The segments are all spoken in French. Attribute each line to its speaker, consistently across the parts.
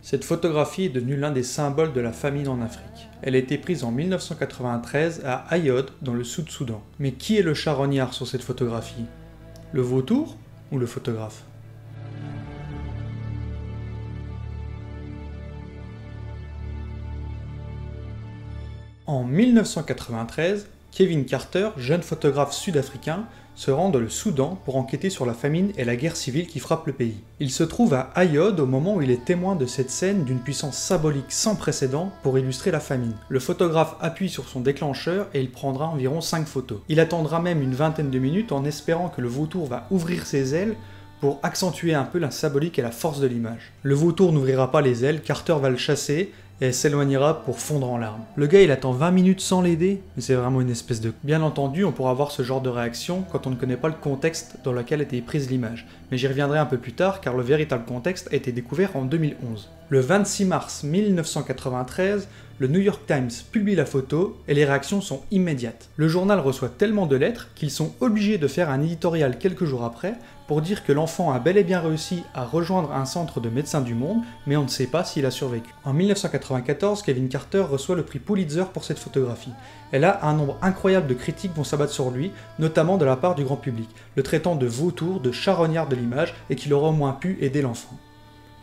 Speaker 1: Cette photographie est devenue l'un des symboles de la famine en Afrique. Elle a été prise en 1993 à Ayod, dans le Sud-Soudan. Mais qui est le charognard sur cette photographie? Le vautour ou le photographe? En 1993, Kevin Carter, jeune photographe sud-africain, se rend dans le Soudan pour enquêter sur la famine et la guerre civile qui frappe le pays. Il se trouve à Ayod au moment où il est témoin de cette scène d'une puissance symbolique sans précédent pour illustrer la famine. Le photographe appuie sur son déclencheur et il prendra environ 5 photos. Il attendra même une vingtaine de minutes en espérant que le vautour va ouvrir ses ailes pour accentuer un peu la symbolique et la force de l'image. Le vautour n'ouvrira pas les ailes, Carter va le chasser et elle s'éloignera pour fondre en larmes. Le gars il attend 20 minutes sans l'aider, mais c'est vraiment une espèce de... Bien entendu, on pourra avoir ce genre de réaction quand on ne connaît pas le contexte dans lequel a été prise l'image, mais j'y reviendrai un peu plus tard car le véritable contexte a été découvert en 2011. Le 26 mars 1993, le New York Times publie la photo et les réactions sont immédiates. Le journal reçoit tellement de lettres qu'ils sont obligés de faire un éditorial quelques jours après pour dire que l'enfant a bel et bien réussi à rejoindre un centre de médecins du monde, mais on ne sait pas s'il a survécu. En 1994, Kevin Carter reçoit le prix Pulitzer pour cette photographie. Et là, un nombre incroyable de critiques vont s'abattre sur lui, notamment de la part du grand public, le traitant de vautour, de charognard de l'image, et qu'il aurait au moins pu aider l'enfant.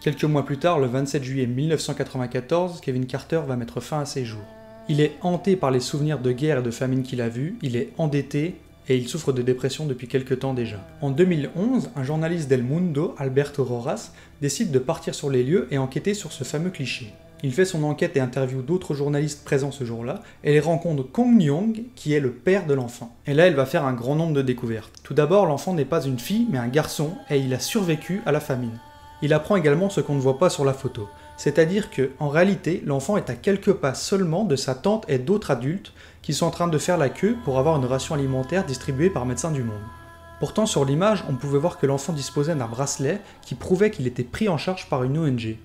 Speaker 1: Quelques mois plus tard, le 27 juillet 1994, Kevin Carter va mettre fin à ses jours. Il est hanté par les souvenirs de guerre et de famine qu'il a vus, il est endetté, et il souffre de dépression depuis quelques temps déjà. En 2011, un journaliste d'El Mundo, Alberto Rojas, décide de partir sur les lieux et enquêter sur ce fameux cliché. Il fait son enquête et interviewe d'autres journalistes présents ce jour-là, et il rencontre Kong Nyong, qui est le père de l'enfant. Et là, il va faire un grand nombre de découvertes. Tout d'abord, l'enfant n'est pas une fille, mais un garçon, et il a survécu à la famine. Il apprend également ce qu'on ne voit pas sur la photo, c'est-à-dire que, en réalité, l'enfant est à quelques pas seulement de sa tante et d'autres adultes qui sont en train de faire la queue pour avoir une ration alimentaire distribuée par Médecins du Monde. Pourtant, sur l'image, on pouvait voir que l'enfant disposait d'un bracelet qui prouvait qu'il était pris en charge par une ONG.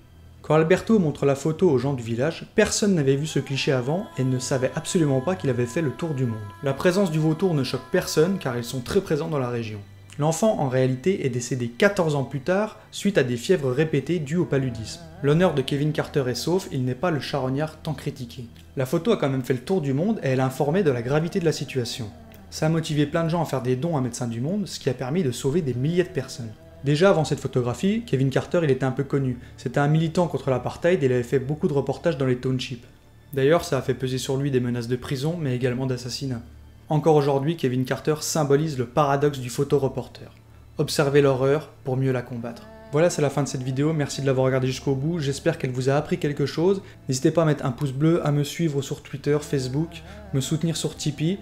Speaker 1: Quand Alberto montre la photo aux gens du village, personne n'avait vu ce cliché avant et ne savait absolument pas qu'il avait fait le tour du monde. La présence du vautour ne choque personne car ils sont très présents dans la région. L'enfant, en réalité, est décédé 14 ans plus tard, suite à des fièvres répétées dues au paludisme. L'honneur de Kevin Carter est sauf, il n'est pas le charognard tant critiqué. La photo a quand même fait le tour du monde et elle a informé de la gravité de la situation. Ça a motivé plein de gens à faire des dons à Médecins du Monde, ce qui a permis de sauver des milliers de personnes. Déjà avant cette photographie, Kevin Carter il était un peu connu. C'était un militant contre l'apartheid et il avait fait beaucoup de reportages dans les townships. D'ailleurs, ça a fait peser sur lui des menaces de prison, mais également d'assassinat. Encore aujourd'hui, Kevin Carter symbolise le paradoxe du photoreporter. Observez l'horreur pour mieux la combattre. Voilà, c'est la fin de cette vidéo, merci de l'avoir regardée jusqu'au bout, j'espère qu'elle vous a appris quelque chose. N'hésitez pas à mettre un pouce bleu, à me suivre sur Twitter, Facebook, me soutenir sur Tipeee.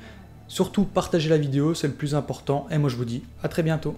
Speaker 1: Surtout, partagez la vidéo, c'est le plus important, et moi je vous dis à très bientôt.